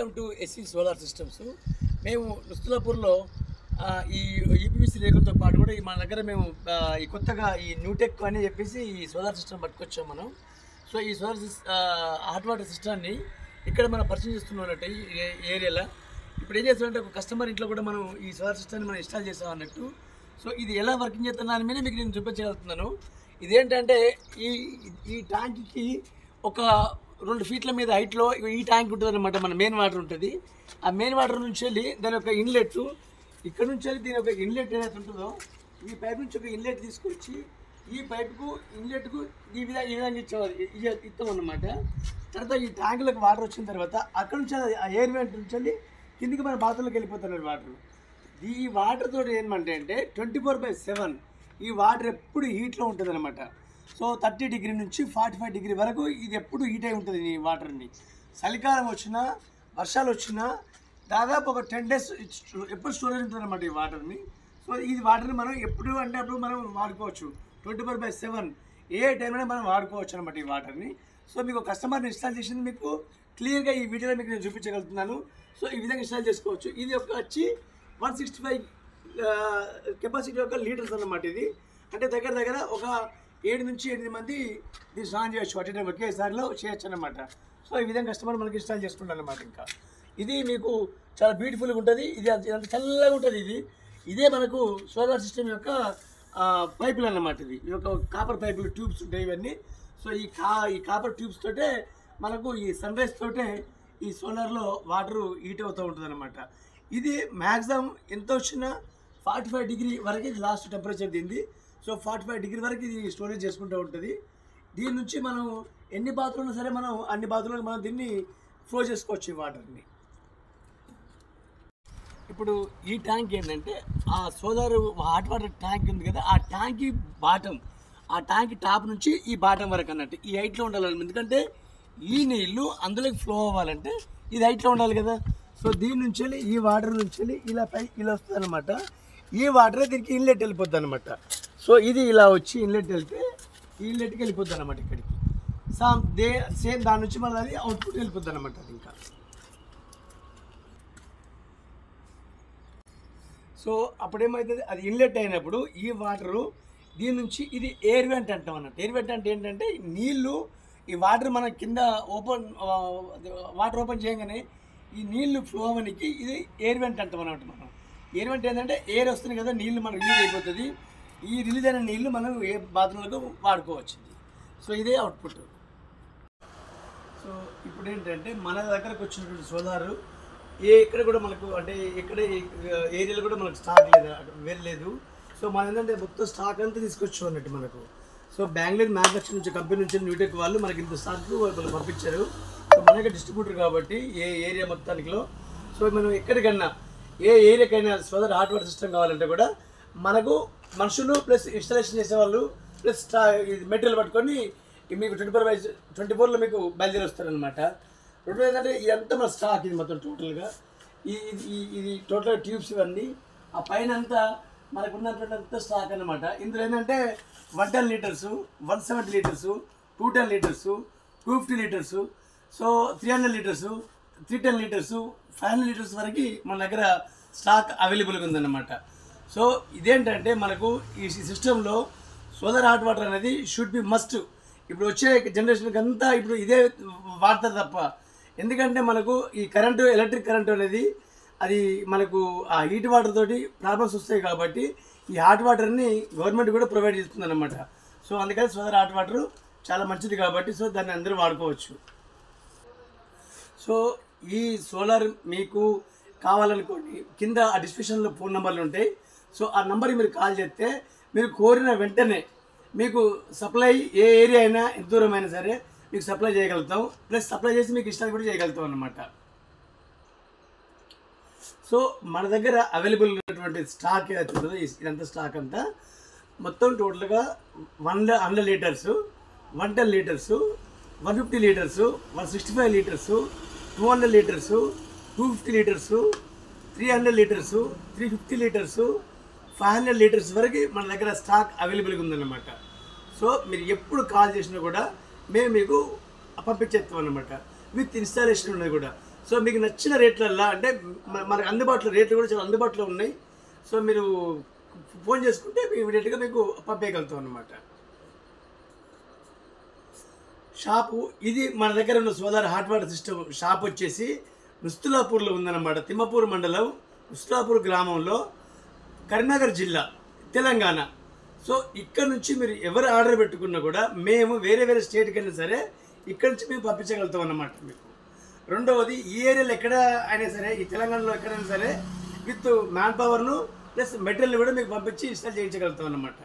Welcome to SV solar systems. మేము నుస్తులాపూర్లో ఈ యూపీవీసీ రేకులతో పాటు కూడా మన దగ్గర మేము ఈ కొత్తగా ఈ న్యూటెక్ అని చెప్పేసి ఈ సోలార్ సిస్టమ్ పట్టుకొచ్చాం మనం. సో ఈ సోలార్ హాట్ వాటర్ సిస్టాన్ని ఇక్కడ మనం పరిచయం చేస్తున్నాం ఈ ఏరియాలో. ఇప్పుడు ఏం చేస్తామంటే ఒక కస్టమర్ ఇంట్లో కూడా మనం ఈ సోలార్ సిస్టాన్ని మనం ఇన్స్టాల్ చేసాం అన్నట్టు. సో ఇది ఎలా వర్కింగ్ చేస్తున్నా అని మీద మీకు నేను చూపించగలుగుతున్నాను. ఇదేంటంటే ఈ ట్యాంక్కి ఒక 2 ఫీట్ల మీద హైట్లో ఈ ట్యాంక్ ఉంటుంది అనమాట. మన మెయిన్ వాటర్ ఉంటుంది. ఆ మెయిన్ వాటర్ నుంచి వెళ్ళి దాని యొక్క ఇన్లెట్, ఇక్కడ నుంచి వెళ్ళి దీని ఒక ఇన్లెట్ ఏదైతే ఉంటుందో ఈ పైప్ నుంచి ఒక ఇన్లెట్ తీసుకొచ్చి ఈ పైప్కు ఇన్లెట్కు ఈ విధంగా ఇస్తాం అన్నమాట. తర్వాత ఈ ట్యాంకులకు వాటర్ వచ్చిన తర్వాత అక్కడ నుంచి ఆ ఎయిర్ వెంట్ నుంచి వెళ్ళి కిందికి మన బాత్రూంలోకి వెళ్ళిపోతున్నారు వాటర్. ఈ వాటర్ తోటి ఏమంటే 24/7 ఈ వాటర్ ఎప్పుడు హీట్లో ఉంటుంది అనమాట. సో 30 డిగ్రీ నుంచి 45 డిగ్రీ వరకు ఇది ఎప్పుడు హీట్ అయి ఉంటుంది ఈ వాటర్ని. చలికాలం వచ్చినా వర్షాలు వచ్చినా దాదాపు ఒక 10 డేస్ ఎప్పుడు స్టోరేజ్ ఉంటుంది అనమాట ఈ వాటర్ని. సో ఈ వాటర్ని మనం ఎప్పుడు అంటే అప్పుడు మనం వాడుకోవచ్చు. 24/7 ఏ టైంలో మనం వాడుకోవచ్చు అనమాట ఈ వాటర్ని. సో మీకు కస్టమర్ని ఇన్స్టాల్ చేసింది మీకు క్లియర్గా ఈ వీడియోలో మీకు నేను చూపించగలుగుతున్నాను. సో ఈ విధంగా ఇన్స్టాల్ చేసుకోవచ్చు. ఇది వచ్చి 165 కెపాసిటీ యొక్క లీటర్స్ అన్నమాట. ఇది అంటే దగ్గర ఒక 7 నుంచి 8 మంది దీన్ని స్నానం చేయొచ్చు. అటు టైం ఒకేసారిలో చేయొచ్చు అనమాట. సో ఈ విధంగా కస్టమర్ మనకి ఇన్స్టాల్ చేసుకుంటారు అనమాట. ఇంకా ఇది మీకు చాలా బ్యూటిఫుల్గా ఉంటుంది. ఇది అంత చల్లగా ఉంటుంది. ఇదే మనకు సోలార్ సిస్టమ్ యొక్క పైపులు అన్నమాట. ఇది ఒక కాపర్ పైపులు ట్యూబ్స్ ఉంటాయి ఇవన్నీ. సో ఈ కాపర్ ట్యూబ్స్ తోటే మనకు ఈ సన్ రైజ్ తోటే ఈ సోలార్లో వాటరు హీట్ అవుతూ ఉంటుంది అనమాట. ఇది మ్యాక్సిమం ఎంత వచ్చినా 45 డిగ్రీ వరకు ఇది లాస్ట్ టెంపరేచర్ దీనిది. సో 45 డిగ్రీ వరకు ఇది స్టోరేజ్ చేసుకుంటూ ఉంటుంది. దీని నుంచి మనం ఎన్ని బాత్రూమ్లు సరే మనం అన్ని బాత్రూమ్లకు మనం దీన్ని ఫ్లో చేసుకోవచ్చు ఈ వాటర్ని. ఇప్పుడు ఈ ట్యాంక్ ఏంటంటే ఆ సోలార్ హాట్ వాటర్ ట్యాంక్ ఉంది కదా, ఆ ట్యాంక్ బాటం, ఆ ట్యాంక్ టాప్ నుంచి ఈ బాటం వరకు అన్నట్టు ఈ హైట్లో ఉండాలి. ఎందుకంటే ఈ నీళ్ళు అందులోకి ఫ్లో అవ్వాలంటే ఇది హైట్లో ఉండాలి కదా. సో దీని నుంచి వెళ్ళి ఈ వాటర్ నుంచి వెళ్ళి ఇలా వస్తుంది అనమాట. ఈ వాటరే దీనికి ఇన్లెట్ వెళ్ళిపోద్ది అనమాట. సో ఇది ఇలా వచ్చి ఇన్లెట్ వెళ్తే ఈ ఇన్లెట్కి వెళ్ళిపోద్ది అనమాట ఇక్కడికి. సేమ్ దాని నుంచి మళ్ళీ అది అవుట్పుట్ వెళ్ళిపోద్ది అనమాట. అది ఇంకా సో అప్పుడేమవుతుంది, అది ఇన్లెట్ అయినప్పుడు ఈ వాటరు దీని నుంచి ఇది ఎయిర్ వెంట్ అంటాం అన్నట్టు. ఎయిర్ వెంట్ అంటే ఏంటంటే నీళ్ళు ఈ వాటర్ మన కింద వాటర్ ఓపెన్ చేయగానే ఈ నీళ్లు ఫ్లో అవ్వడానికి ఇది ఎయిర్ వెంట్ అంటాం అన్నమాట. మనం ఎయిర్ వెంట్ ఏంటంటే ఎయిర్ వస్తుంది కదా, నీళ్ళు మనకు రిలీజ్ అయిపోతుంది. ఈ రిలీజ్ అయిన నీళ్ళు మనం ఏ బాత్రూంలకు వాడుకోవచ్చు. సో ఇదే అవుట్పుట్. సో ఇప్పుడు ఏంటంటే మన దగ్గరకు వచ్చినటువంటి సోలారు ఇక్కడ కూడా మనకు అంటే ఇక్కడ ఏరియాలో కూడా మనకు స్టాక్ లేదు. సో మన ఏంటంటే మొత్తం స్టాక్ అంతా తీసుకొచ్చు అన్నట్టు మనకు. సో బెంగళూరు మ్యానుఫ్యాక్చర్ నుంచి కంపెనీ నుంచి న్యూటెక్ వాళ్ళు మనకి ఇంత స్టాక్ వాళ్ళు పంపించారు. సో మనకి డిస్ట్రిబ్యూటర్ కాబట్టి ఏ ఏరియా మొత్తానికిలో సో మనం ఎక్కడికన్నా ఏ ఏరియాకైనా సోలార్ హాట్ వాటర్ సిస్టమ్ కావాలంటే కూడా మనకు మనుషులు ప్లస్ ఇన్స్టాలేషన్ చేసేవాళ్ళు ప్లస్ మెటీరియల్ పట్టుకొని మీకు 24/24లో మీకు బయలుదేరి వస్తారనమాట. రెండు ఏంటంటే ఇదంతా మన స్టాక్ ఇది మొత్తం టోటల్గా ఇది టోటల్ ట్యూబ్స్ ఇవన్నీ ఆ పైన అంతా మనకు ఉన్నటువంటి అంతా స్టాక్ అనమాట. ఇందులో ఏంటంటే 110 litres, 170 litres, 210 litres, 250 litres, so 300 litres, 310 litres, 500 litres వరకు మన దగ్గర స్టాక్ అవైలబుల్గా ఉందన్నమాట. సో ఇదేంటంటే మనకు ఈ సిస్టంలో సోలార్ హాట్ వాటర్ అనేది షుడ్ బి మస్ట్. ఇప్పుడు వచ్చే జనరేషన్కి అంతా ఇప్పుడు ఇదే వాడతారు తప్ప. ఎందుకంటే మనకు ఈ కరెంటు ఎలక్ట్రిక్ కరెంటు అనేది అది మనకు ఆ హీట్ వాటర్ తోటి ప్రాబ్లమ్స్ వస్తాయి కాబట్టి ఈ హాట్ వాటర్ని గవర్నమెంట్ కూడా ప్రొవైడ్ చేస్తుంది అనమాట. సో అందుకని సోలార్ హాట్ వాటర్ చాలా మంచిది కాబట్టి సో దాన్ని అందరూ వాడుకోవచ్చు. సో ఈ సోలార్ మీకు కావాలనుకోండి కింద ఆ డిస్క్రిప్షన్లో ఫోన్ నెంబర్లు ఉంటాయి. సో ఆ నెంబర్కి మీరు కాల్ చేస్తే మీరు కోరిన వెంటనే మీకు సప్లై ఏ ఏరియా అయినా ఎంత దూరం అయినా సరే మీకు సప్లై చేయగలుగుతాం. ప్లస్ సప్లై చేసి మీకు ఇష్టాలు కూడా చేయగలుగుతాం అన్నమాట. సో మన దగ్గర అవైలబుల్ ఉన్నటువంటి స్టాక్ ఏదైతే ఉంటుందో ఇదంతా స్టాక్ అంతా మొత్తం టోటల్గా 100 litres, 110 litres, 150 litres, 165 litres, 200 litres, 250 litres, 300 litres, 350 litres, 500 litres వరకు మన దగ్గర స్టాక్ అవైలబుల్గా ఉందన్నమాట. సో మీరు ఎప్పుడు కాల్ చేసినా కూడా మేము మీకు పంపించేస్తాం అన్నమాట. విత్ ఇన్స్టాలేషన్ ఉన్నది కూడా. సో మీకు నచ్చిన రేట్లల్లో అంటే మనకు అందుబాటులో రేట్లు కూడా చాలా అందుబాటులో ఉన్నాయి. సో మీరు ఫోన్ చేసుకుంటే ఇమీడియట్గా మీకు పంపేయగలుగుతాం అన్నమాట. షాపు ఇది మన దగ్గర ఉన్న solar hot water system shop వచ్చేసి నుస్తులాపూర్లో ఉందన్నమాట. తిమ్మపూర్ మండలం నుస్తులాపూర్ గ్రామంలో, కరీంనగర్ జిల్లా, తెలంగాణ. సో ఇక్కడ నుంచి మీరు ఎవరు ఆర్డర్ పెట్టుకున్నా కూడా మేము వేరే వేరే స్టేట్కి అయినా సరే ఇక్కడ నుంచి మేము పంపించగలుగుతాం అన్నమాట మీకు. రెండవది ఈ ఏరియాలో ఎక్కడ అయినా సరే, ఈ తెలంగాణలో ఎక్కడైనా సరే విత్ మ్యాన్ పవర్ను ప్లస్ మెటీరియల్ కూడా మీకు పంపించి ఇన్స్టాల్ చేయించగలుగుతాం అన్నమాట.